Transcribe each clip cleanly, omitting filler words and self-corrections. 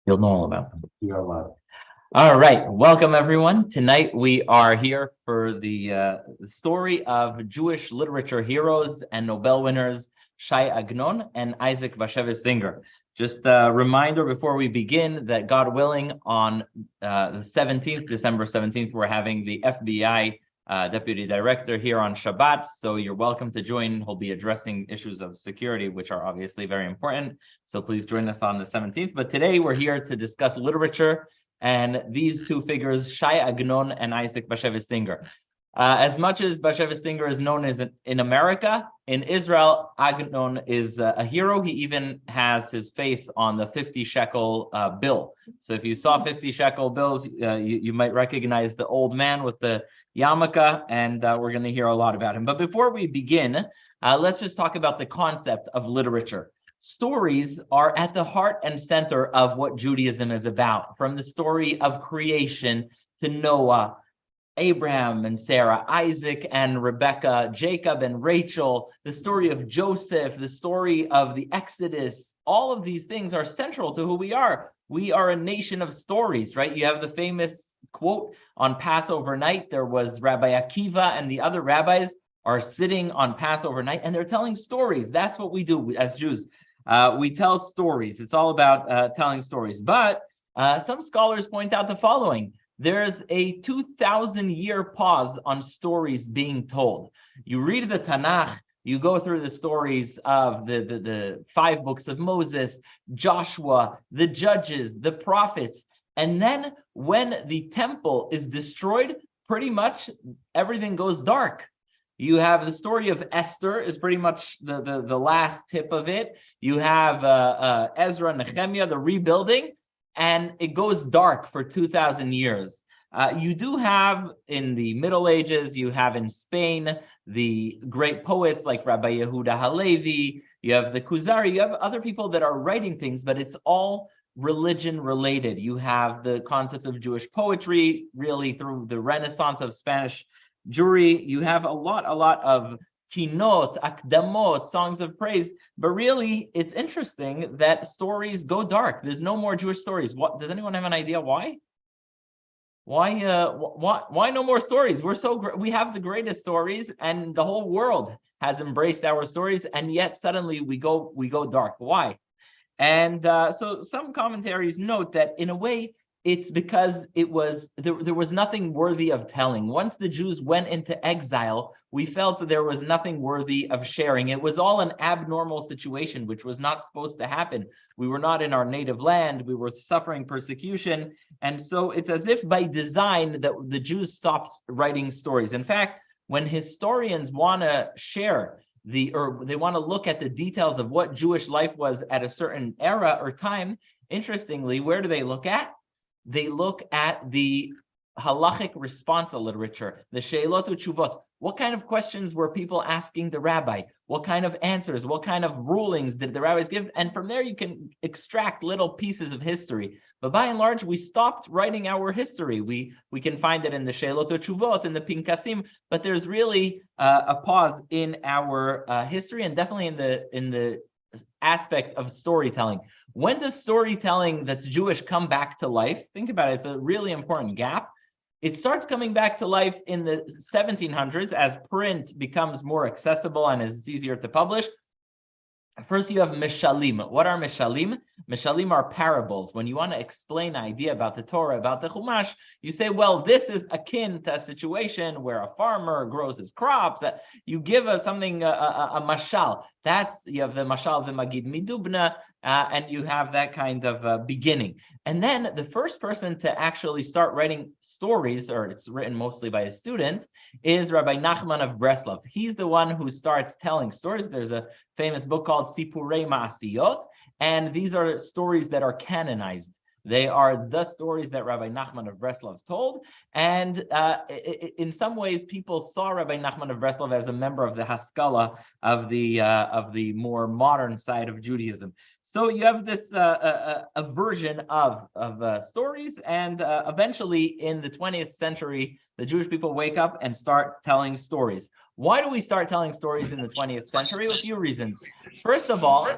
You'll know all about them. All right, welcome everyone. Tonight we are here for the story of Jewish literature heroes and Nobel winners Shai Agnon and Isaac Bashevis Singer. Just a reminder before we begin that God willing, on the 17th, December 17th, we're having the FBI Deputy Director here on Shabbat. So you're welcome to join. He'll be addressing issues of security, which are obviously very important. So please join us on the 17th. But today we're here to discuss literature and these two figures, Shai Agnon and Isaac Bashevis Singer. As much as Bashevis Singer is known as in America, in Israel, Agnon is a hero. He even has his face on the 50 shekel bill. So if you saw 50 shekel bills, you might recognize the old man with the yarmulke, and we're going to hear a lot about him. But before we begin, let's just talk about the concept of literature. Stories are at the heart and center of what Judaism is about, from the story of creation to Noah, Abraham and Sarah, Isaac and Rebecca, Jacob and Rachel, the story of Joseph, the story of the Exodus. All of these things are central to who we are. We are a nation of stories, right? You have the famous quote on Passover night. There was Rabbi Akiva and the other rabbis are sitting on Passover night and they're telling stories. That's what we do as Jews. We tell stories. It's all about telling stories. But some scholars point out the following. There's a 2,000-year pause on stories being told. You read the Tanakh, you go through the stories of the 5 books of Moses, Joshua, the judges, the prophets, and then when the temple is destroyed, pretty much everything goes dark. You have the story of Esther is pretty much the last tip of it. You have Ezra, Nehemiah, the rebuilding, and it goes dark for 2,000 years. You do have in the Middle Ages, you have in Spain, the great poets like Rabbi Yehuda Halevi, you have the Kuzari, you have other people that are writing things, but it's all religion related. You have the concept of Jewish poetry, really through the Renaissance of Spanish Jewry. You have a lot of kinot, akdamot, songs of praise, but really it's interesting that stories go dark. There's no more Jewish stories. What does anyone have an idea why? Why no more stories? We're so great. We have the greatest stories, and the whole world has embraced our stories, and yet suddenly we go dark. Why? And so some commentaries note that in a way it's because there was nothing worthy of telling. Once the Jews went into exile, we felt that there was nothing worthy of sharing. It was all an abnormal situation, which was not supposed to happen. We were not in our native land. We were suffering persecution. And so it's as if by design that the Jews stopped writing stories. In fact, when historians want to share they want to look at the details of what Jewish life was at a certain era or time, interestingly, where do they look at? They look at the halachic responsa literature, the she'elot u'tshuvot. What kind of questions were people asking the rabbi? What kind of answers? What kind of rulings did the rabbis give? And from there, you can extract little pieces of history. But by and large, we stopped writing our history. We can find it in the she'elot u'tshuvot, in the pinkasim, but there's really a pause in our history, and definitely in the aspect of storytelling. When does storytelling that's Jewish come back to life? Think about it. It's a really important gap. It starts coming back to life in the 1700s as print becomes more accessible and it's easier to publish. First, you have mishalim. What are mishalim? Mishalim are parables. When you want to explain an idea about the Torah, about the Chumash, you say, well, this is akin to a situation where a farmer grows his crops. You give something, a mashal. You have the mashal, the magid midubna, and you have that kind of beginning. And then the first person to actually start writing stories, or it's written mostly by a student, is Rabbi Nachman of Breslov. He's the one who starts telling stories. There's a famous book called Sipurei Ma'asiyot, and these are stories that are canonized. They are the stories that Rabbi Nachman of Breslov told, and in some ways, people saw Rabbi Nachman of Breslov as a member of the Haskalah of the more modern side of Judaism. So you have this a version of stories, and eventually in the 20th century, the Jewish people wake up and start telling stories. Why do we start telling stories in the 20th century? A few reasons. First of all,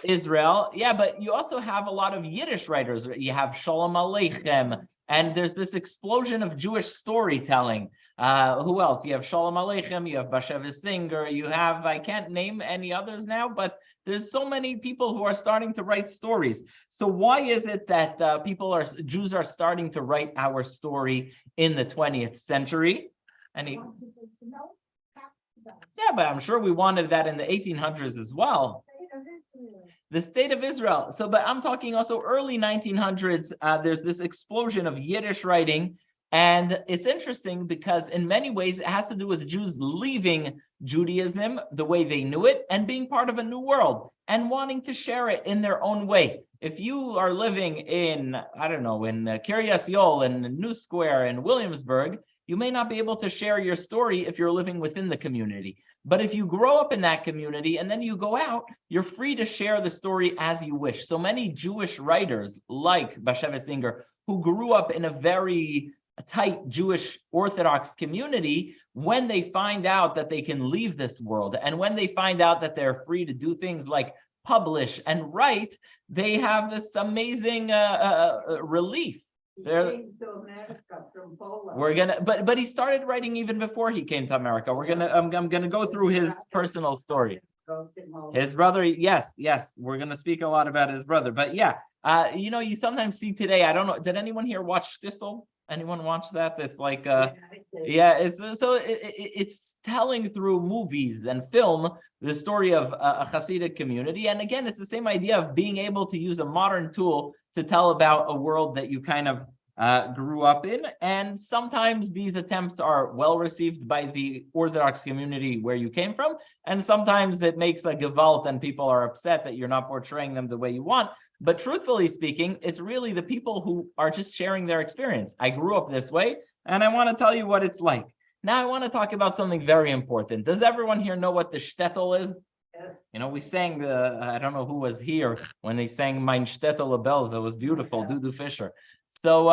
Israel. Yeah, but you also have a lot of Yiddish writers. You have Shalom Aleichem, and there's this explosion of Jewish storytelling. Who else? You have Shalom Aleichem, you have Bashevis Singer, you have, I can't name any others now, but there's so many people who are starting to write stories. So why is it that Jews are starting to write our story in the 20th century? Yeah, but I'm sure we wanted that in the 1800s as well. The state of Israel. So, but I'm talking also early 1900s. There's this explosion of Yiddish writing. And it's interesting because in many ways, it has to do with Jews leaving Judaism the way they knew it and being part of a new world and wanting to share it in their own way. If you are living in, I don't know, in Kiryas Yol and New Square and Williamsburg, you may not be able to share your story if you're living within the community. But if you grow up in that community and then you go out, you're free to share the story as you wish. So many Jewish writers like Bashevis Singer, who grew up in a very tight Jewish Orthodox community, when they find out that they can leave this world and when they find out that they're free to do things like publish and write, they have this amazing relief. We're gonna, but he started writing even before he came to America. I'm gonna go through his personal story. His brother, yes, we're gonna speak a lot about his brother. But yeah, you sometimes see today. I don't know. Did anyone here watch Shtisel? Anyone watch that? It's like, it's telling through movies and film the story of a Hasidic community. And again, it's the same idea of being able to use a modern tool to tell about a world that you kind of grew up in. And sometimes these attempts are well received by the Orthodox community where you came from. And sometimes it makes a gewalt and people are upset that you're not portraying them the way you want. But truthfully speaking, it's really the people who are just sharing their experience. I grew up this way, and I want to tell you what it's like. Now I want to talk about something very important. Does everyone here know what the shtetl is? Yes. We sang, I don't know who was here when they sang Mein Shtetl Bells. That was beautiful, Dudu Fisher. So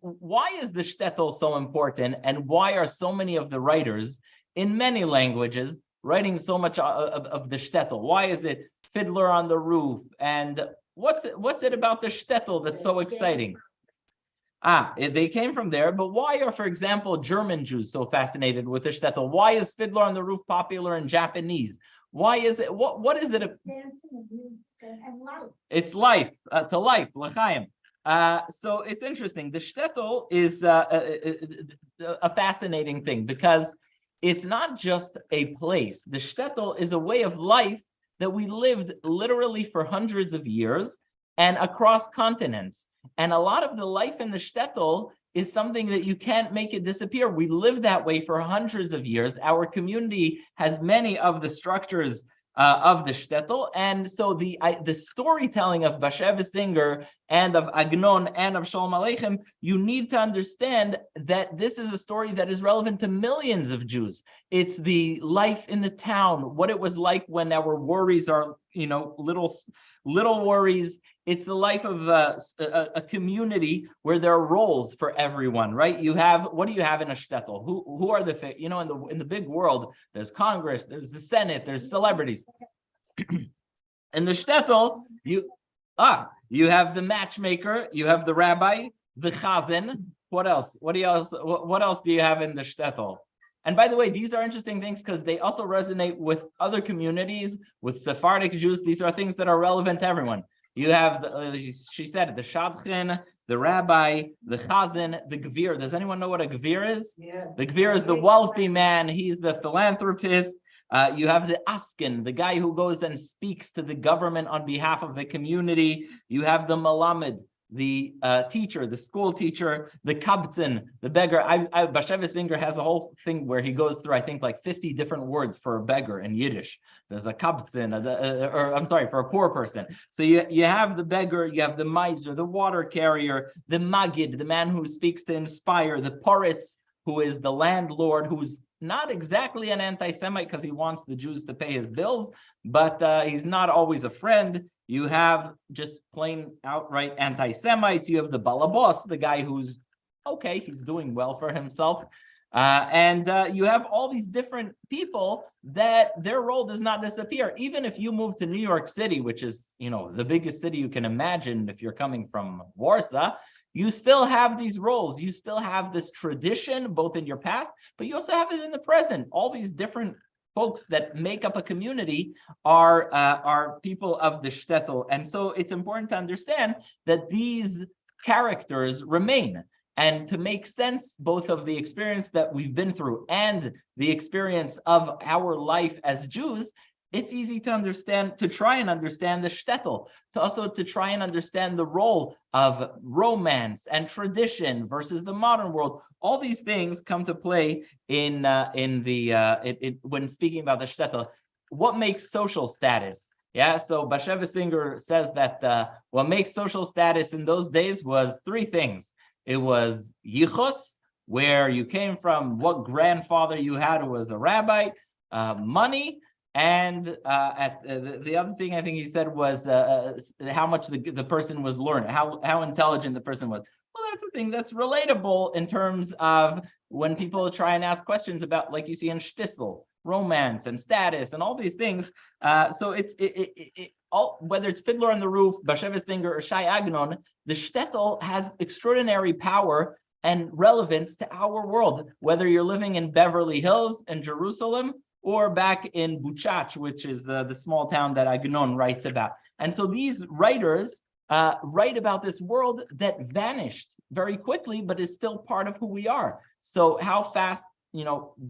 why is the shtetl so important, and why are so many of the writers in many languages writing so much of the shtetl? Why is it Fiddler on the Roof? And what's it about the shtetl that's so exciting? They came from there, but why are, for example, German Jews so fascinated with the shtetl? Why is Fiddler on the Roof popular in Japanese? Why is it? What is it? Dancing and life. It's life, to life, l'chaim. So it's interesting. The shtetl is a fascinating thing because it's not just a place. The shtetl is a way of life that we lived literally for hundreds of years and across continents. And a lot of the life in the shtetl is something that you can't make it disappear. We live that way for hundreds of years. Our community has many of the structures of the shtetl. And so the storytelling of Bashevis Singer and of Agnon and of Shalom Aleichem, you need to understand that this is a story that is relevant to millions of Jews. It's the life in the town, what it was like when our worries are, little worries. It's the life of a community where there are roles for everyone, right? What do you have in a shtetl? Who are in the big world? There's Congress, there's the Senate, there's celebrities. In the shtetl, you have the matchmaker, you have the rabbi, the chazan. What else? What else do you have in the shtetl? And by the way, these are interesting things because they also resonate with other communities, with Sephardic Jews. These are things that are relevant to everyone. You have, she said, the shadchan, the rabbi, the chazan, the gvir. Does anyone know what a gvir is? Yeah. The gvir is the wealthy man. He's the philanthropist. You have the askin, the guy who goes and speaks to the government on behalf of the community. You have the malamed, the teacher, the school teacher, the kabtzin, the beggar. Bashevis Singer has a whole thing where he goes through, I think, like 50 different words for a beggar in Yiddish. There's a kabtzin, for a poor person. So you have the beggar, you have the miser, the water carrier, the magid, the man who speaks to inspire, the poritz, who is the landlord, who's not exactly an anti-Semite because he wants the Jews to pay his bills, but he's not always a friend. You have just plain outright anti-Semites. You have the balabos, the guy who's okay, he's doing well for himself. And you have all these different people that their role does not disappear. Even if you move to New York City, which is, the biggest city you can imagine if you're coming from Warsaw, you still have these roles. You still have this tradition, both in your past, but you also have it in the present. All these different folks that make up a community are people of the shtetl. And so it's important to understand that these characters remain. And to make sense both of the experience that we've been through and the experience of our life as Jews, it's easy to understand, to try and understand the shtetl, to try and understand the role of romance and tradition versus the modern world. All these things come to play when speaking about the shtetl. What makes social status? Yeah, so Bashevis Singer says that what makes social status in those days was three things. It was yichus, where you came from, what grandfather you had who was a rabbi, money, and the other thing I think he said was how much the person was learned, how intelligent the person was. Well, that's a thing that's relatable in terms of when people try and ask questions about, like you see in shtisel, romance and status and all these things. So it's all, whether it's Fiddler on the Roof, Bashevis Singer, or Shai Agnon, the shtetl has extraordinary power and relevance to our world, whether you're living in Beverly Hills and Jerusalem or back in Buchach, which is the small town that Agnon writes about. And so these writers write about this world that vanished very quickly, but is still part of who we are. So how fast,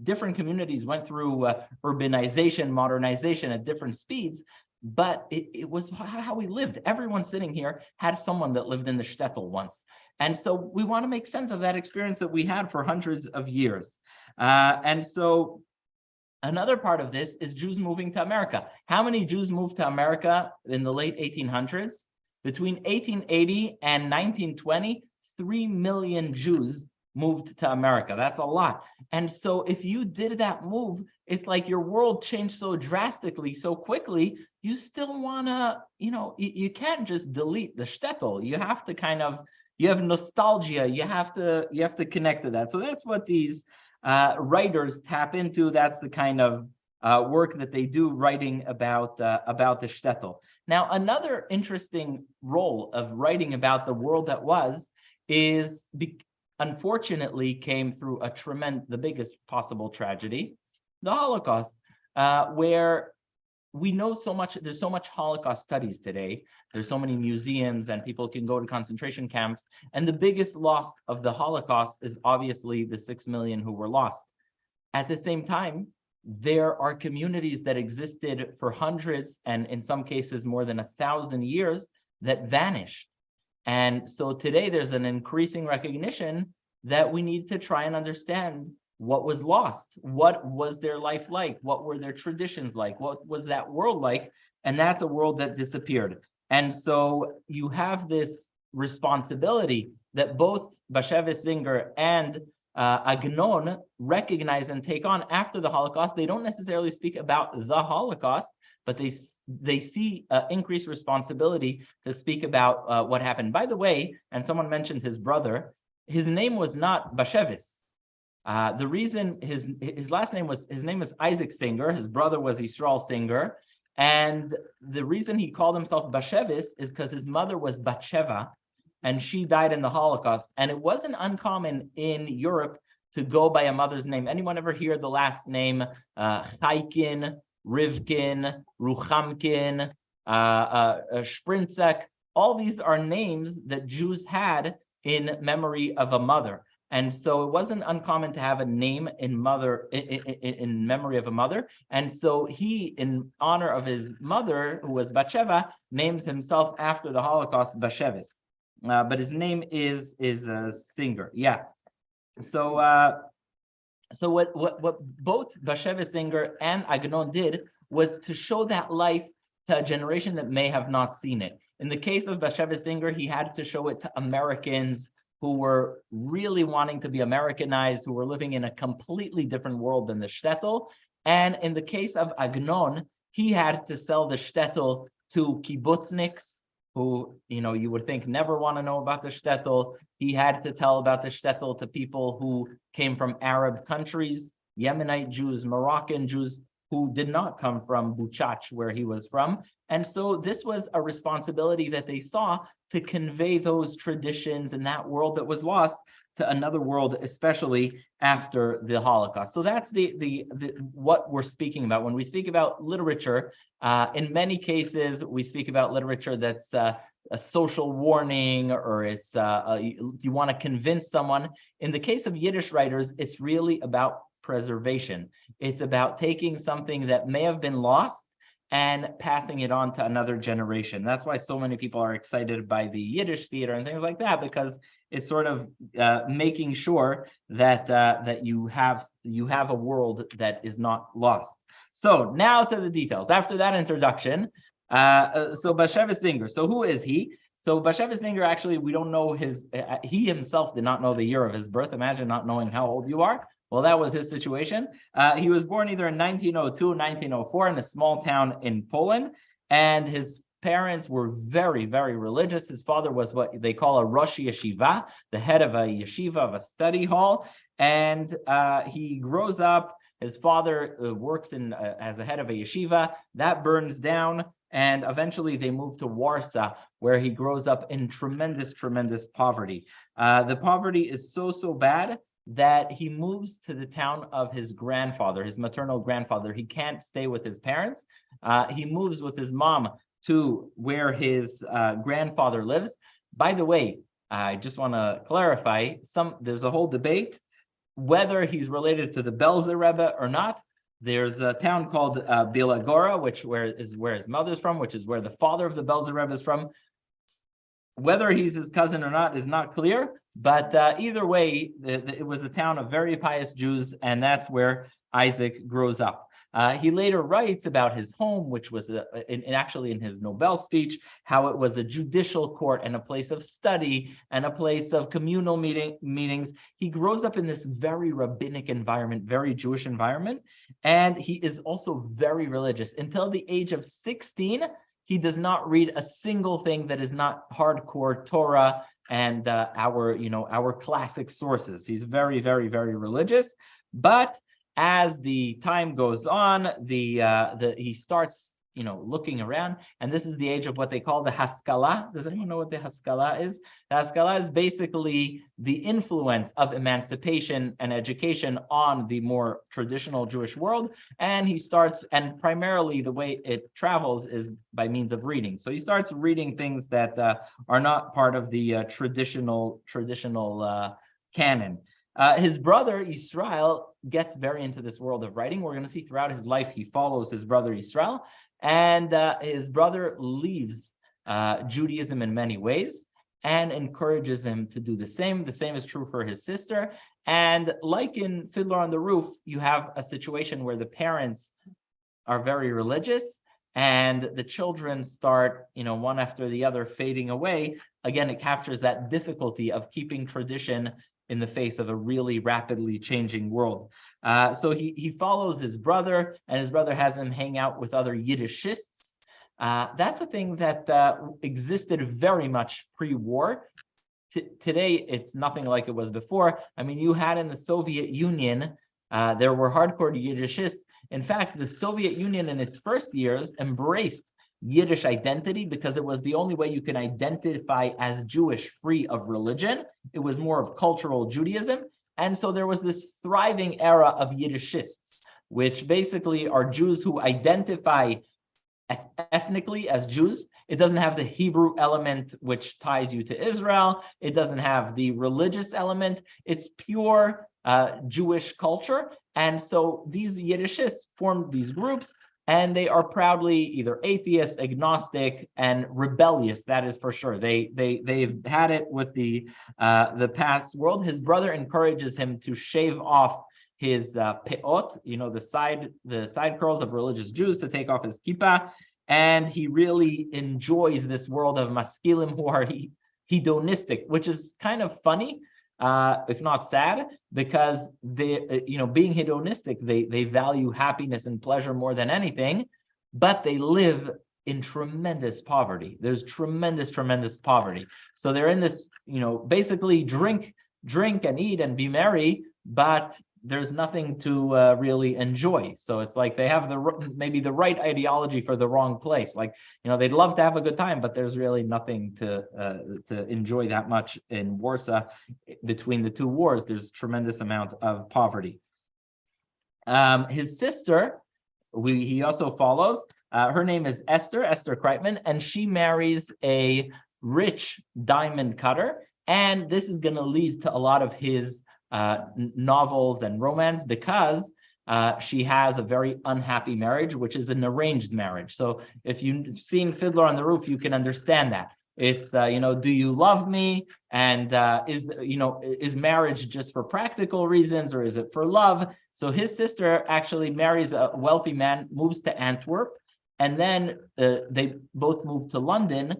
different communities went through urbanization, modernization at different speeds, but it was how we lived. Everyone sitting here had someone that lived in the shtetl once. And so we want to make sense of that experience that we had for hundreds of years. And so another part of this is Jews moving to America. How many Jews moved to America in the late 1800s? Between 1880 and 1920, 3 million Jews moved to America. That's a lot. And so if you did that move, it's like your world changed so drastically, so quickly, you still want to, you can't just delete the shtetl. You have to you have nostalgia. You have to connect to that. So that's what these writers tap into. That's the kind of work that they do, writing about the shtetl. Now, another interesting role of writing about the world that was is, unfortunately, came through the biggest possible tragedy, the Holocaust, where we know so much. There's so much Holocaust studies today. There's so many museums and people can go to concentration camps. And the biggest loss of the Holocaust is obviously the 6 million who were lost. At the same time, there are communities that existed for hundreds and in some cases more than 1,000 years that vanished. And so today there's an increasing recognition that we need to try and understand what was lost. What was their life like? What were their traditions like? What was that world like? And that's a world that disappeared. And so you have this responsibility that both Bashevis Singer and Agnon recognize and take on after the Holocaust. They don't necessarily speak about the Holocaust, but they see increased responsibility to speak about what happened. By the way, and someone mentioned his brother, his name was not Bashevis. The reason his name is Isaac Singer. His brother was Yisrael Singer, and the reason he called himself Bashevis is because his mother was Batsheva, and she died in the Holocaust. And it wasn't uncommon in Europe to go by a mother's name. Anyone ever hear the last name Chaikin, Rivkin, Ruchamkin, Sprintzek? All these are names that Jews had in memory of a mother. And so it wasn't uncommon to have a name in memory of a mother. And so he, in honor of his mother, who was Batsheva, names himself after the Holocaust Bashevis. But his name is Singer. Yeah. So what both Bashevis Singer and Agnon did was to show that life to a generation that may have not seen it. In the case of Bashevis Singer, he had to show it to Americans who were really wanting to be Americanized, who were living in a completely different world than the shtetl. And in the case of Agnon, he had to sell the shtetl to kibbutzniks, who, you would think never want to know about the shtetl. He had to tell about the shtetl to people who came from Arab countries, Yemenite Jews, Moroccan Jews, who did not come from Buchach, where he was from. And so this was a responsibility that they saw to convey those traditions and that world that was lost to another world, especially after the Holocaust. So that's the what we're speaking about. When we speak about literature, in many cases, we speak about literature that's a social warning, or it's you want to convince someone. In the case of Yiddish writers, it's really about preservation. It's about taking something that may have been lost and passing it on to another generation. That's why so many people are excited by the Yiddish theater and things like that, because it's sort of making sure that that you have a world that is not lost. So now to the details. After that introduction, so Bashevis Singer. So who is he? So Bashevis Singer, actually, we don't know he himself did not know the year of his birth. Imagine not knowing how old you are. Well, that was his situation. He was born either in 1902 or 1904 in a small town in Poland, and his parents were very, very religious. His father was what they call a Rosh Yeshiva, the head of a yeshiva, of a study hall, and he grows up. His father works as a head of a yeshiva. That burns down, and eventually they move to Warsaw, where he grows up in tremendous, tremendous poverty. The poverty is so bad that he moves to the town of his grandfather, his maternal grandfather. He can't stay with his parents. He moves with his mom to where his grandfather lives. By the way, I just want to clarify, there's a whole debate whether he's related to the Belzer Rebbe or not. There's a town called Bilagora, where his mother's from, which is where the father of the Belzer Rebbe is from. Whether he's his cousin or not is not clear, but either way, it was a town of very pious Jews, and that's where Isaac grows up. He later writes about his home, which was actually in his Nobel speech, how it was a judicial court and a place of study and a place of communal meetings. He grows up in this very rabbinic environment, very Jewish environment, and he is also very religious. Until the age of 16, he does not read a single thing that is not hardcore Torah and our classic sources. He's very, very, very religious. But as the time goes on, he starts looking around, and this is the age of what they call the Haskalah. Does anyone know what the Haskalah is? The Haskalah is basically the influence of emancipation and education on the more traditional Jewish world, and he starts, and primarily the way it travels is by means of reading. So he starts reading things that are not part of the traditional canon. His brother Yisrael gets very into this world of writing. We're going to see throughout his life he follows his brother Yisrael, and his brother leaves Judaism in many ways and encourages him to do the same. The same is true for his sister. And like in Fiddler on the Roof, you have a situation where the parents are very religious and the children start, one after the other fading away. Again, it captures that difficulty of keeping tradition in the face of a really rapidly changing world. So he follows his brother, and his brother has him hang out with other Yiddishists. That's a thing that existed very much pre-war. Today, it's nothing like it was before. I mean, you had in the Soviet Union, there were hardcore Yiddishists. In fact, the Soviet Union in its first years embraced Yiddish identity because it was the only way you can identify as Jewish free of religion. It was more of cultural Judaism. And so there was this thriving era of Yiddishists, which basically are Jews who identify ethnically as Jews. It doesn't have the Hebrew element which ties you to Israel. It doesn't have the religious element. It's pure Jewish culture. And so these Yiddishists formed these groups, and they are proudly either atheist, agnostic, and rebellious. That is for sure. They've had it with the past world. His brother encourages him to shave off his peot, the side curls of religious Jews, to take off his kippah, and he really enjoys this world of maskilim who are hedonistic, which is kind of funny, if not sad, because being hedonistic, they value happiness and pleasure more than anything, but they live in tremendous poverty. There's tremendous poverty. So they're in this, basically drink and eat and be merry, but there's nothing to really enjoy. So it's like they have maybe the right ideology for the wrong place. Like, they'd love to have a good time, but there's really nothing to enjoy that much in Warsaw. Between the two wars, there's tremendous amount of poverty. His sister, he also follows. Her name is Esther Kreitman, and she marries a rich diamond cutter. And this is going to lead to a lot of his novels and romance, because she has a very unhappy marriage, which is an arranged marriage. So if you've seen Fiddler on the Roof, you can understand that. It's, do you love me? And is marriage just for practical reasons, or is it for love? So his sister actually marries a wealthy man, moves to Antwerp, and then they both move to London,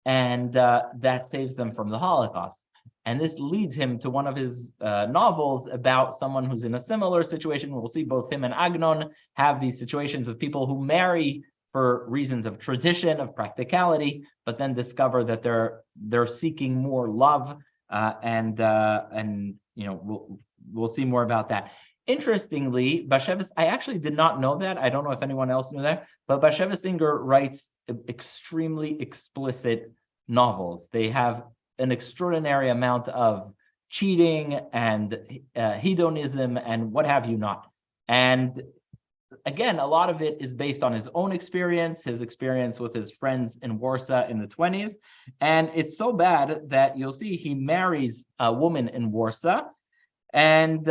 and that saves them from the Holocaust. And this leads him to one of his novels about someone who's in a similar situation. We'll see both him and Agnon have these situations of people who marry for reasons of tradition, of practicality, but then discover that they're seeking more love, and we'll see more about that. Interestingly, Bashevis, I actually did not know that. I don't know if anyone else knew that, but Bashevis Singer writes extremely explicit novels. They have an extraordinary amount of cheating and hedonism and what have you not. And again, a lot of it is based on his own experience, his experience with his friends in Warsaw in the 20s. And it's so bad that you'll see he marries a woman in Warsaw, and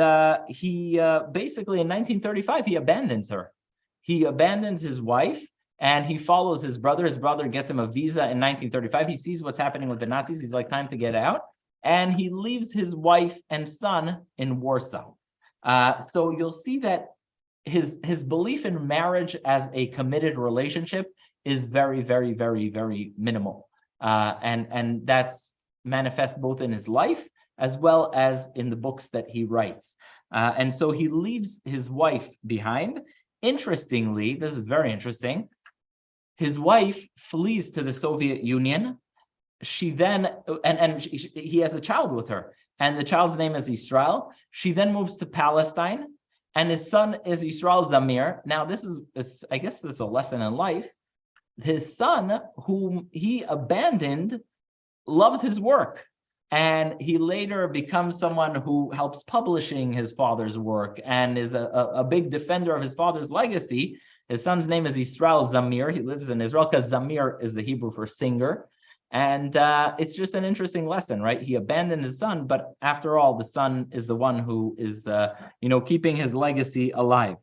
he basically in 1935, he abandons her. He abandons his wife, and he follows his brother. His brother gets him a visa in 1935. He sees what's happening with the Nazis. He's like, time to get out. And he leaves his wife and son in Warsaw. So you'll see that his belief in marriage as a committed relationship is very, very, very, very minimal. And that's manifest both in his life as well as in the books that he writes. And so he leaves his wife behind. Interestingly, this is very interesting, his wife flees to the Soviet Union. She then, he has a child with her, and the child's name is Israel. She then moves to Palestine, and his son is Israel Zamir. Now, I guess this is a lesson in life. His son, whom he abandoned, loves his work. And he later becomes someone who helps publishing his father's work and is a big defender of his father's legacy. His son's name is Israel Zamir. He lives in Israel because Zamir is the Hebrew for singer. And it's just an interesting lesson, right? He abandoned his son, but after all, the son is the one who is, keeping his legacy alive.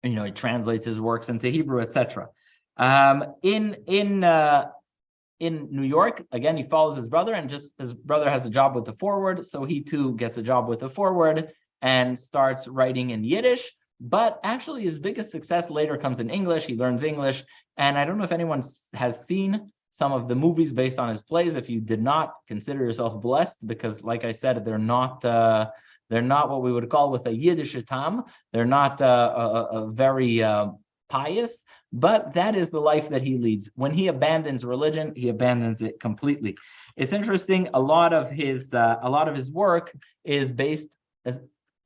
He translates his works into Hebrew, etc. In New York, again, he follows his brother, and just his brother has a job with the Forward, so he too gets a job with the Forward and starts writing in Yiddish. But actually, his biggest success later comes in English. He learns English, and I don't know if anyone has seen some of the movies based on his plays. If you did not, consider yourself blessed, because, like I said, they're not what we would call with a Yiddish tam. They're not a very pious, but that is the life that he leads. When he abandons religion, he abandons it completely. It's interesting. A lot of his work is based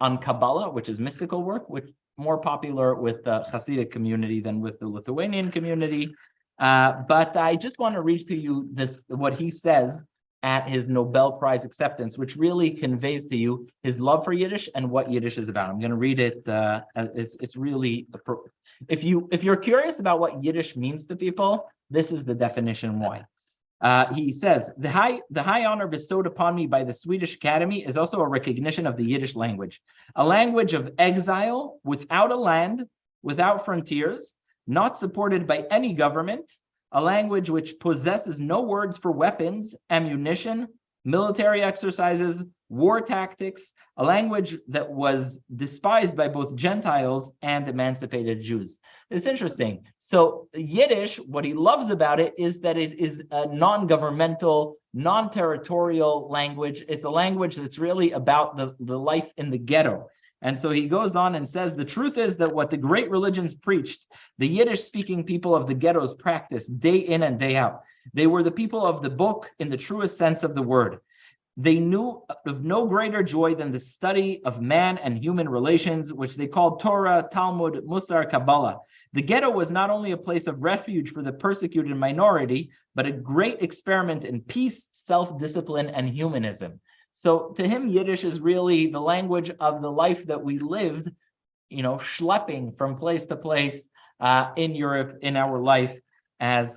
on Kabbalah, which is mystical work, which more popular with the Hasidic community than with the Lithuanian community. But I just want to read to you what he says at his Nobel Prize acceptance, which really conveys to you his love for Yiddish and what Yiddish is about. I'm going to read it. It's really, if you're curious about what Yiddish means to people, this is the definition why. He says, the high honor bestowed upon me by the Swedish Academy is also a recognition of the Yiddish language, a language of exile, without a land, without frontiers, not supported by any government, a language which possesses no words for weapons, ammunition, military exercises, war tactics, a language that was despised by both Gentiles and emancipated Jews. It's interesting. So Yiddish, what he loves about it is that it is a non-governmental, non-territorial language. It's a language that's really about the life in the ghetto. And so he goes on and says, the truth is that what the great religions preached, the Yiddish-speaking people of the ghettos practiced day in and day out. They were the people of the book in the truest sense of the word. They knew of no greater joy than the study of man and human relations, which they called Torah, Talmud, Musar, Kabbalah. The ghetto was not only a place of refuge for the persecuted minority, but a great experiment in peace, self-discipline, and humanism. So to him, Yiddish is really the language of the life that we lived, schlepping from place to place in Europe in our life as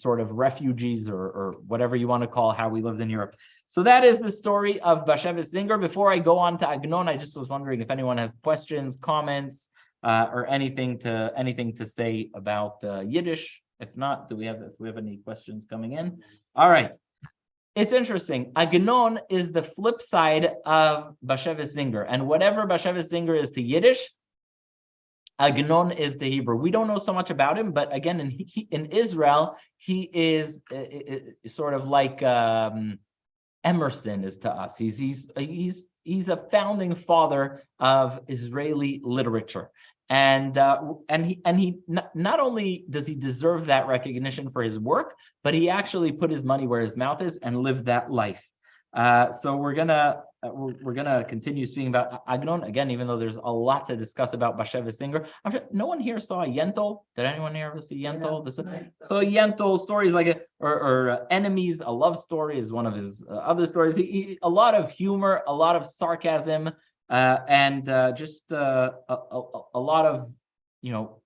sort of refugees or whatever you want to call how we lived in Europe. So that is the story of Bashevis Zinger. Before I go on to Agnon, I just was wondering if anyone has questions, comments, or anything to say about Yiddish. If not, if we have any questions coming in? All right. It's interesting. Agnon is the flip side of Bashevis Zinger. And whatever Bashevis Zinger is to Yiddish, Agnon is the Hebrew. We don't know so much about him, but again, in Israel, he is sort of like Emerson is to us. He's a founding father of Israeli literature. And he not only does he deserve that recognition for his work, but he actually put his money where his mouth is and lived that life. So we're gonna continue speaking about Agnon again, even though there's a lot to discuss about Bashevis Zinger. I'm sure no one here saw Yentl. Did anyone here ever see Yentl? Yeah. So Yentl stories like or Enemies, a love story is one of his other stories. A lot of humor, a lot of sarcasm. And just a lot of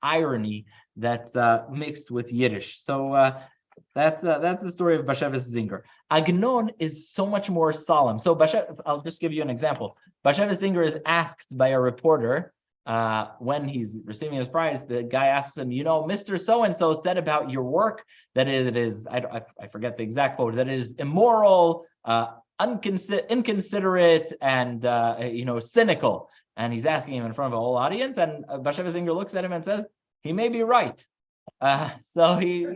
irony that's mixed with Yiddish. So that's the story of Bashevis Zinger. Agnon is so much more solemn. So I'll just give you an example. Bashevis Zinger is asked by a reporter when he's receiving his prize. The guy asks him, Mr. So-and-so said about your work that it is I forget the exact quote, that it is immoral, inconsiderate, and cynical. And he's asking him in front of a whole audience, and Bashevis Zinger looks at him and says, he may be right. So he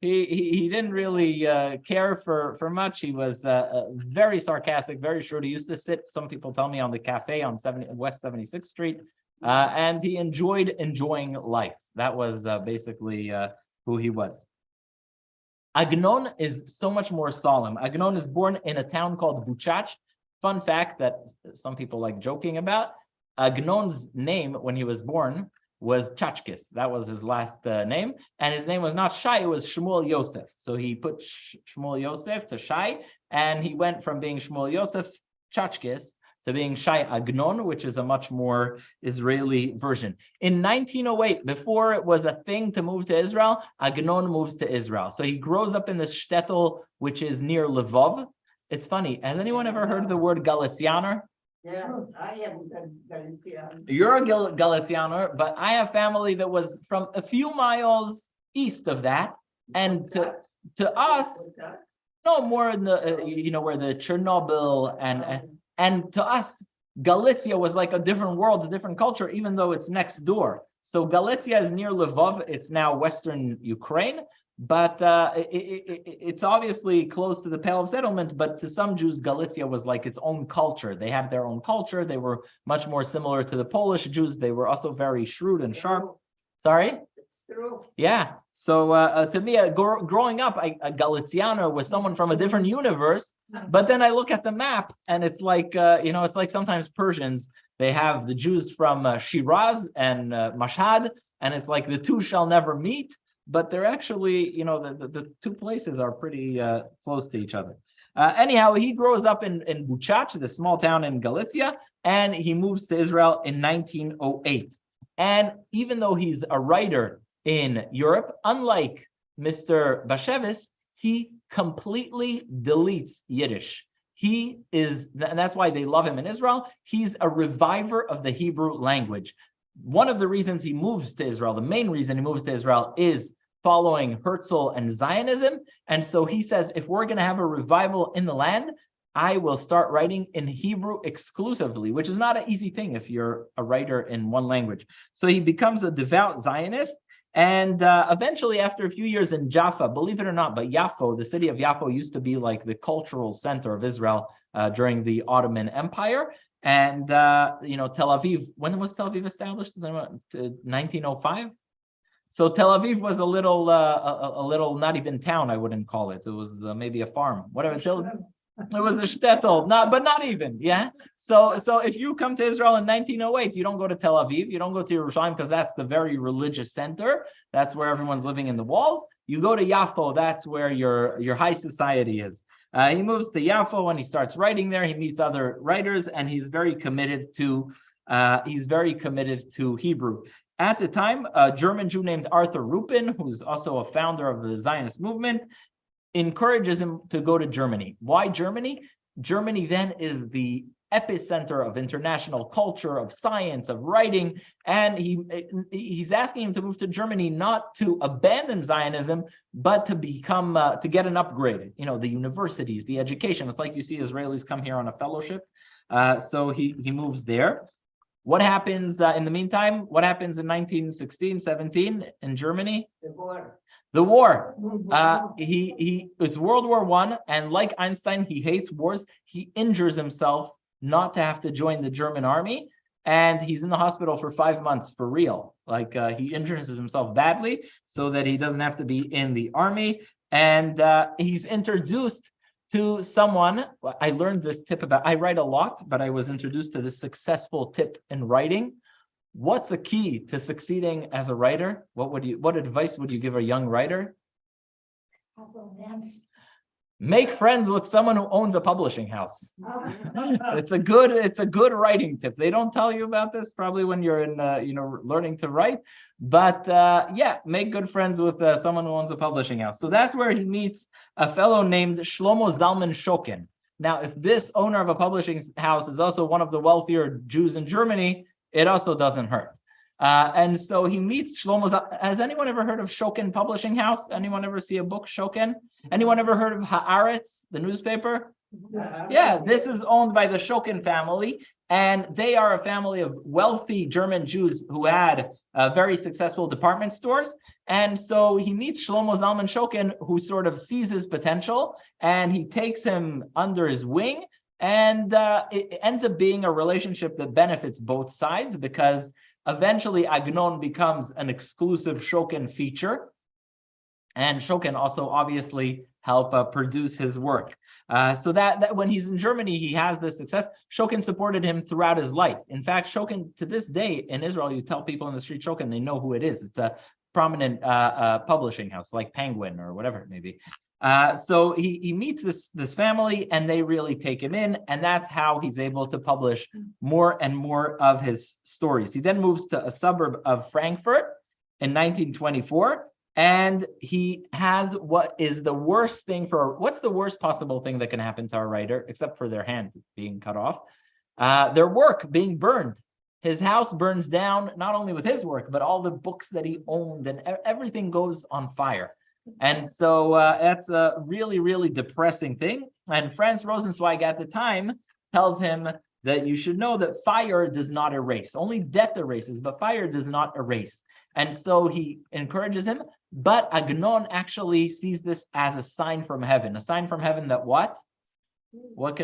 didn't really care for much. He was very sarcastic, very shrewd. He used to sit, some people tell me, on the cafe on West 76th Street, and he enjoying life. That was basically who he was. Agnon is so much more solemn. Agnon is born in a town called Buchach. Fun fact that some people like joking about, Agnon's name when he was born was Chachkis. That was his last name. And his name was not Shai, it was Shmuel Yosef. So he put Shmuel Yosef to Shai, and he went from being Shmuel Yosef Chachkis to being Shai Agnon, which is a much more Israeli version. In 1908, before it was a thing to move to Israel, Agnon moves to Israel. So he grows up in this shtetl, which is near Lvov. It's funny. Has anyone ever heard the word Galicianer? Yeah, I am Galicianer. You're a Galicianer, but I have family that was from a few miles east of that. And to us, no, more in the, where the Chernobyl and to us, Galicia was like a different world, a different culture, even though it's next door. So Galicia is near Lvov. It's now Western Ukraine, but it's obviously close to the Pale of Settlement. But to some Jews, Galicia was like its own culture. They had their own culture. They were much more similar to the Polish Jews. They were also very shrewd and sharp. Sorry? True. Yeah. So to me, growing up, a Galiciano was someone from a different universe. But then I look at the map, and it's like it's like sometimes Persians, they have the Jews from Shiraz and Mashhad, and it's like the two shall never meet. But they're actually, the two places are pretty close to each other. Anyhow, he grows up in Buchach, the small town in Galicia, and he moves to Israel in 1908. And even though he's a writer in Europe, unlike Mr. Bashevis, he completely deletes Yiddish. He is, and that's why they love him in Israel, he's a reviver of the Hebrew language. One of the reasons he moves to Israel, the main reason he moves to Israel, is following Herzl and Zionism. And so he says, if we're going to have a revival in the land, I will start writing in Hebrew exclusively, which is not an easy thing if you're a writer in one language. So he becomes a devout Zionist. And eventually, after a few years in Jaffa, believe it or not, but Yaffo, the city of Yaffo, used to be like the cultural center of Israel during the Ottoman Empire. And Tel Aviv, when was Tel Aviv established? 1905. So Tel Aviv was a little not even town, I wouldn't call it. It was maybe a farm, whatever. It was a shtetl, but not even, yeah. So if you come to Israel in 1908, you don't go to Tel Aviv, you don't go to Yerushalayim because that's the very religious center. That's where everyone's living in the walls. You go to Yaffo, that's where your high society is. He moves to Yaffo and he starts writing there. He meets other writers, and he's very committed to Hebrew. At the time, a German Jew named Arthur Rupin, who's also a founder of the Zionist movement, encourages him to go to Germany. Why Germany? Germany then is the epicenter of international culture, of science, of writing, and he's asking him to move to Germany not to abandon Zionism, but to get an upgrade. The universities, the education. It's like you see Israelis come here on a fellowship. So he moves there. What happens in the meantime? What happens in 1916, 17 in Germany? The war. It's World War I, and like Einstein, he hates wars. He injures himself not to have to join the German army, and he's in the hospital for 5 months for real. He injures himself badly so that he doesn't have to be in the army, and he's introduced to someone. I learned this tip I write a lot, but I was introduced to this successful tip in writing. What's a key to succeeding as a writer? What advice would you give a young writer? Make friends with someone who owns a publishing house. It's a good writing tip. They don't tell you about this probably when you're in learning to write, but make good friends with someone who owns a publishing house. So that's where he meets a fellow named Shlomo Zalman Shokin. Now, if this owner of a publishing house is also one of the wealthier Jews in Germany, it also doesn't hurt. And so he meets Shlomo. Has anyone ever heard of Shokin Publishing House? Anyone ever see a book, Shokin? Anyone ever heard of Haaretz, the newspaper? Yeah, this is owned by the Shokin family, and they are a family of wealthy German Jews who had very successful department stores. And so he meets Shlomo Zalman Shokin, who sort of sees his potential, and he takes him under his wing. And it ends up being a relationship that benefits both sides, because eventually Agnon becomes an exclusive Shokin feature, and Shokin also obviously help produce his work. So that when he's in Germany, he has this success. Shokin supported him throughout his life. In fact, Shokin, to this day in Israel, you tell people in the street Shokin, they know who it is. It's a prominent publishing house like Penguin or whatever it may be. So he meets this family, and they really take him in, and that's how he's able to publish more and more of his stories. He then moves to a suburb of Frankfurt in 1924, and he has what's the worst possible thing that can happen to a writer, except for their hand being cut off, their work being burned. His house burns down, not only with his work, but all the books that he owned, and everything goes on fire. And so that's a really, really depressing thing. And Franz Rosenzweig at the time tells him that you should know that fire does not erase. Only death erases, but fire does not erase. And so he encourages him. But Agnon actually sees this as a sign from heaven. A sign from heaven that what? What?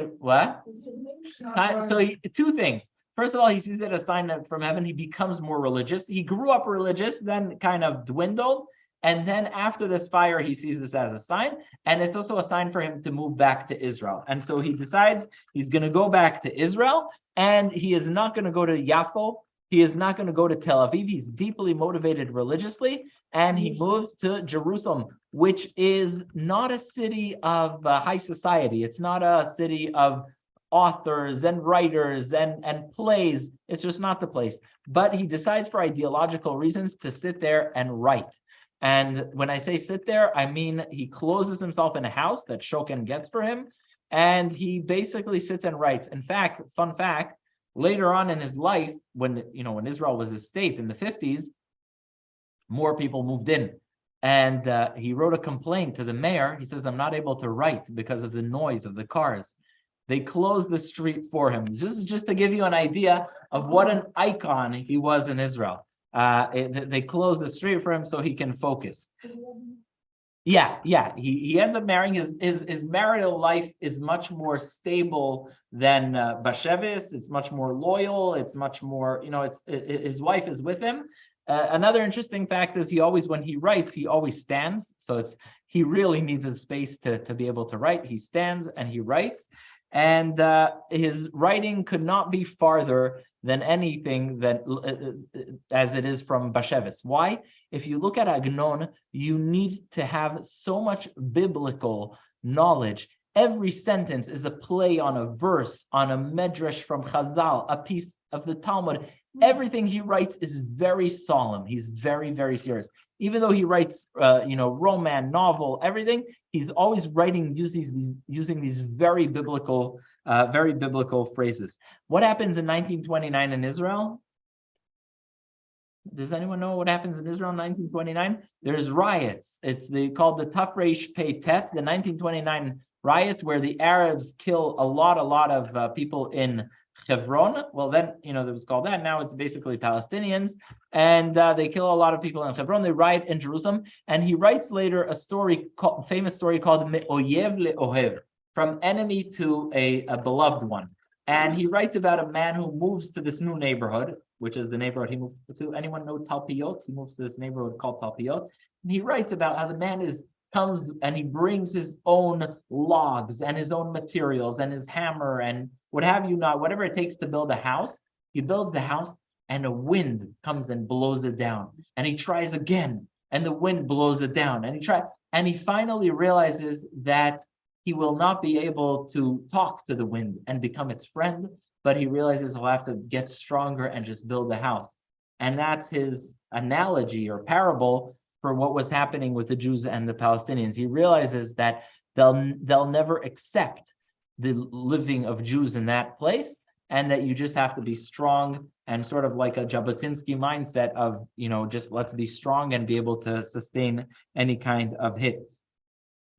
So two things. First of all, he sees it as a sign from heaven. He becomes more religious. He grew up religious, then kind of dwindled. And then after this fire, he sees this as a sign. And it's also a sign for him to move back to Israel. And so he decides he's going to go back to Israel. And he is not going to go to Yaffo. He is not going to go to Tel Aviv. He's deeply motivated religiously. And he moves to Jerusalem, which is not a city of high society. It's not a city of authors and writers and plays. It's just not the place. But he decides for ideological reasons to sit there and write. And when I say sit there, I mean he closes himself in a house that Shokin gets for him, and he basically sits and writes. In fact, fun fact, later on in his life, when Israel was a state in the 50s, more people moved in. And he wrote a complaint to the mayor. He says, I'm not able to write because of the noise of the cars. They closed the street for him. Just to give you an idea of what an icon he was in Israel. They close the street for him so he can focus. Yeah. He ends up marrying his marital life is much more stable than Bashevis. It's much more loyal. It's much more, his wife is with him. Another interesting fact is when he writes, he always stands. So he really needs his space to be able to write. He stands and he writes. And his writing could not be farther than anything that as it is from Bashevis. Why? If you look at Agnon, you need to have so much biblical knowledge. Every sentence is a play on a verse, on a medrash from Chazal, a piece of the Talmud. Everything he writes is very solemn. He's very, very serious. Even though he writes, roman, novel, everything, he's always writing using these very biblical phrases. What happens in 1929 in Israel? Does anyone know what happens in Israel in 1929? There's riots. Called the Tafresh Pei Tet, the 1929 riots, where the Arabs kill a lot of people in Hebron. Well, then, it was called that. Now it's basically Palestinians. And they kill a lot of people in Hebron. They riot in Jerusalem. And he writes later a famous story called Me'oyev le'ohev, from enemy to a beloved one. And he writes about a man who moves to this new neighborhood, which is the neighborhood he moved to. Anyone know Talpiot? He moves to this neighborhood called Talpiot. And he writes about how the man comes and he brings his own logs and his own materials and his hammer and what have you not, whatever it takes to build a house. He builds the house and a wind comes and blows it down. And he tries again and the wind blows it down. And he finally realizes that he will not be able to talk to the wind and become its friend, but he realizes he'll have to get stronger and just build a house. And that's his analogy or parable for what was happening with the Jews and the Palestinians. He realizes that they'll never accept the living of Jews in that place, and that you just have to be strong, and sort of like a Jabotinsky mindset of, just let's be strong and be able to sustain any kind of hit.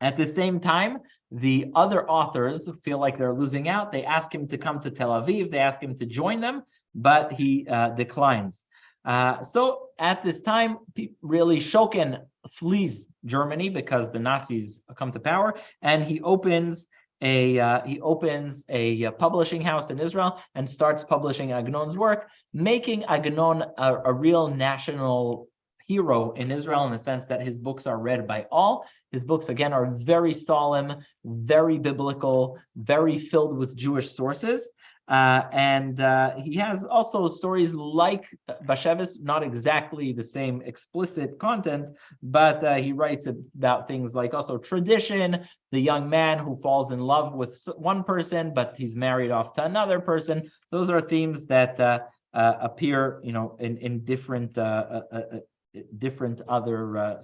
At the same time, the other authors feel like they're losing out. They ask him to come to Tel Aviv. They ask him to join them, but he declines. So at this time, really Shokin flees Germany because the Nazis come to power, and he opens a publishing house in Israel and starts publishing Agnon's work, making Agnon a real national hero in Israel, in the sense that his books are read by all. His books, again, are very solemn, very biblical, very filled with Jewish sources. And he has also stories like Bashevis, not exactly the same explicit content, but he writes about things like also tradition, the young man who falls in love with one person, but he's married off to another person. Those are themes that appear, in different other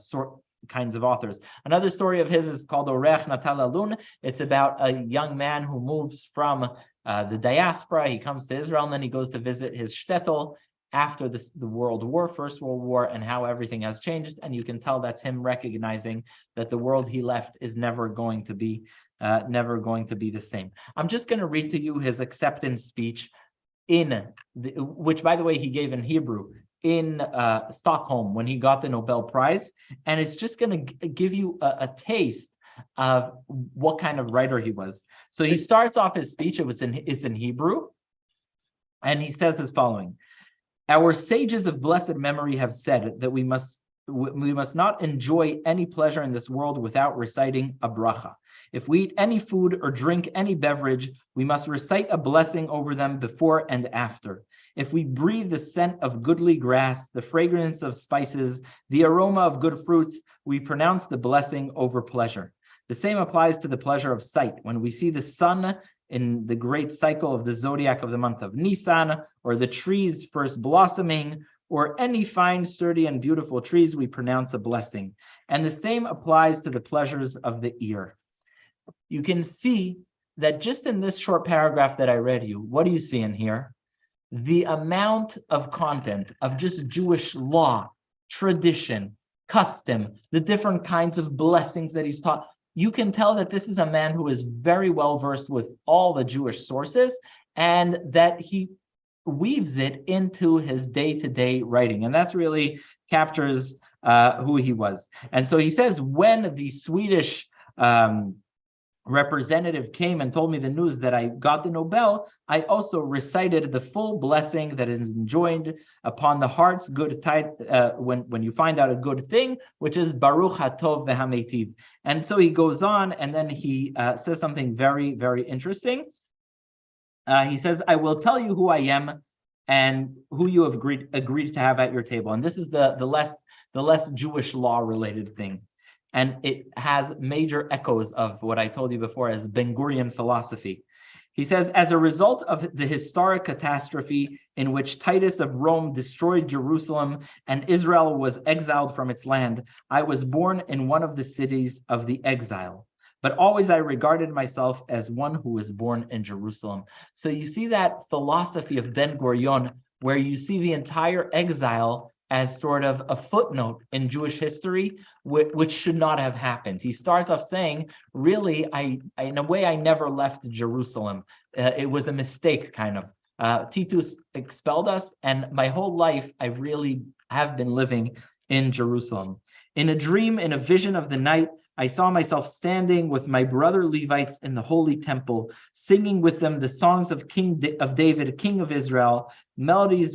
kinds of authors. Another story of his is called Orech Natal Alun. It's about a young man who moves from the diaspora. He comes to Israel, and then he goes to visit his shtetl after the World War, First World War, and how everything has changed. And you can tell that's him recognizing that the world he left is never going to be the same. I'm just going to read to you his acceptance speech which, by the way, he gave in Hebrew in Stockholm when he got the Nobel Prize. And it's just going to give you a taste of what kind of writer he was. So he starts off his speech, it's in Hebrew, and he says as following: "Our sages of blessed memory have said that we must not enjoy any pleasure in this world without reciting a bracha. If we eat any food or drink any beverage, we must recite a blessing over them before and after. If we breathe the scent of goodly grass, the fragrance of spices, the aroma of good fruits, we pronounce the blessing over pleasure. The same applies to the pleasure of sight. When we see the sun in the great cycle of the zodiac of the month of Nisan, or the trees first blossoming, or any fine, sturdy, and beautiful trees, we pronounce a blessing. And the same applies to the pleasures of the ear." You can see that just in this short paragraph that I read you, what do you see in here? The amount of content of just Jewish law, tradition, custom, the different kinds of blessings that he's taught. You can tell that this is a man who is very well versed with all the Jewish sources, and that he weaves it into his day-to-day writing. And that's really captures who he was. And so he says, when the Swedish representative came and told me the news that I got the Nobel, I also recited the full blessing that is enjoined upon the heart's good tide when you find out a good thing, which is Baruch HaTov v'Hametiv. And so he goes on, and then he says something very, very interesting. He says, I will tell you who I am and who you have agreed to have at your table. And this is the less Jewish law related thing. And it has major echoes of what I told you before as Ben Gurion philosophy. He says, as a result of the historic catastrophe in which Titus of Rome destroyed Jerusalem and Israel was exiled from its land, I was born in one of the cities of the exile. But always I regarded myself as one who was born in Jerusalem. So you see that philosophy of Ben Gurion, where you see the entire exile as sort of a footnote in Jewish history, which should not have happened. He starts off saying, really, in a way, I never left Jerusalem. It was a mistake, kind of. Titus expelled us, and my whole life, I really have been living in Jerusalem. In a dream, in a vision of the night, I saw myself standing with my brother Levites in the holy temple, singing with them the songs of David, king of Israel, melodies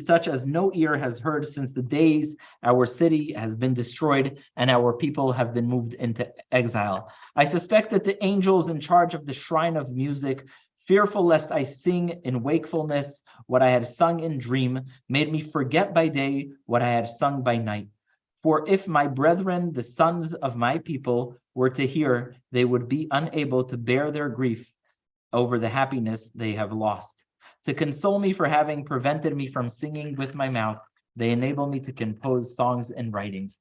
such as no ear has heard since the days our city has been destroyed and our people have been moved into exile. I suspect that the angels in charge of the shrine of music, fearful lest I sing in wakefulness what I had sung in dream, made me forget by day what I had sung by night. For if my brethren, the sons of my people, were to hear, they would be unable to bear their grief over the happiness they have lost. To console me for having prevented me from singing with my mouth, they enable me to compose songs and writings.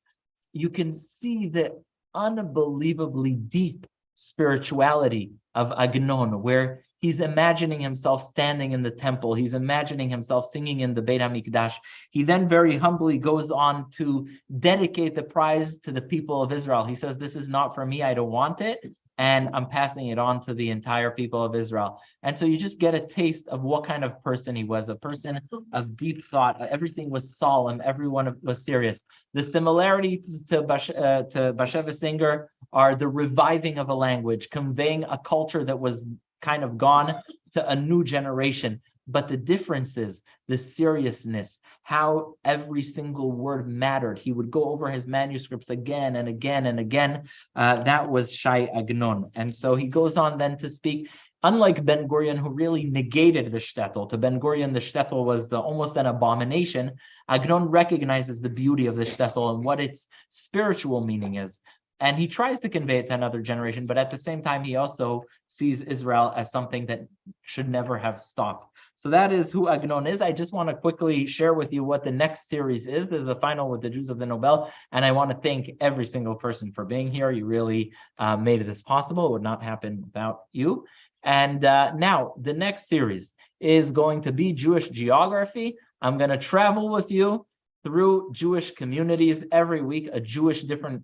You can see the unbelievably deep spirituality of Agnon, where he's imagining himself standing in the temple. He's imagining himself singing in the Beit HaMikdash. He then very humbly goes on to dedicate the prize to the people of Israel. He says, this is not for me, I don't want it, and I'm passing it on to the entire people of Israel. And so you just get a taste of what kind of person he was, a person of deep thought. Everything was solemn, everyone was serious. The similarities to Bashevis singer are the reviving of a language, conveying a culture that was kind of gone to a new generation. But the difference is the seriousness, how every single word mattered. He would go over his manuscripts again and again and again. That was Shai Agnon. And so he goes on then to speak, unlike Ben Gurion, who really negated the shtetl. To Ben Gurion, the shtetl was almost an abomination. Agnon recognizes the beauty of the shtetl and what its spiritual meaning is. And he tries to convey it to another generation, but at the same time, he also sees Israel as something that should never have stopped. So that is who Agnon is. I just want to quickly share with you what the next series is. This is the final with the Jews of the Nobel. And I want to thank every single person for being here. You really made this possible. It would not happen without you. And now the next series is going to be Jewish geography. I'm going to travel with you through Jewish communities every week, a different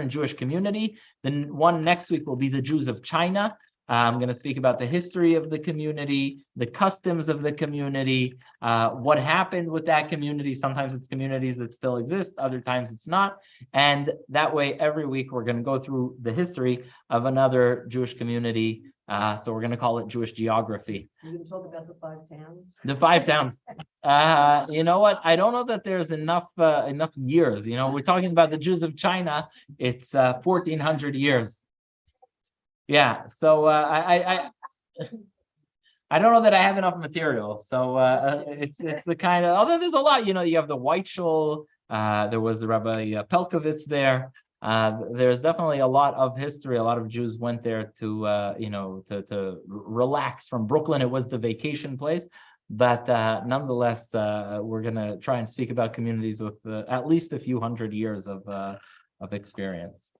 Jewish community. Then one next week will be the Jews of China. I'm going to speak about the history of the community, the customs of the community, what happened with that community. Sometimes it's communities that still exist, other times it's not. And that way, every week we're going to go through the history of another Jewish community. So we're going to call it Jewish geography. You can talk about the 5 towns. The 5 towns. You know what? I don't know that there's enough years. You know, we're talking about the Jews of China. It's 1,400 years. Yeah. So I don't know that I have enough material. So it's the kind of, although there's a lot. You know, you have the White Shul. There was Rabbi Pelkovitz there. There's definitely a lot of history. A lot of Jews went there to, to relax from Brooklyn. It was the vacation place. But nonetheless, we're going to try and speak about communities with at least a few hundred years of experience.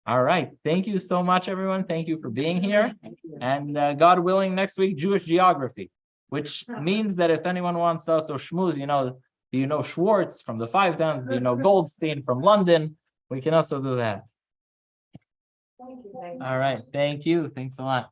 All right. Thank you so much, everyone. Thank you for being here. And God willing, next week, Jewish geography, which means that if anyone wants to also schmooze, do you know Schwartz from the 5 towns? Do you know Goldstein from London? We can also do that. Thank you. All right. Thank you. Thanks a lot.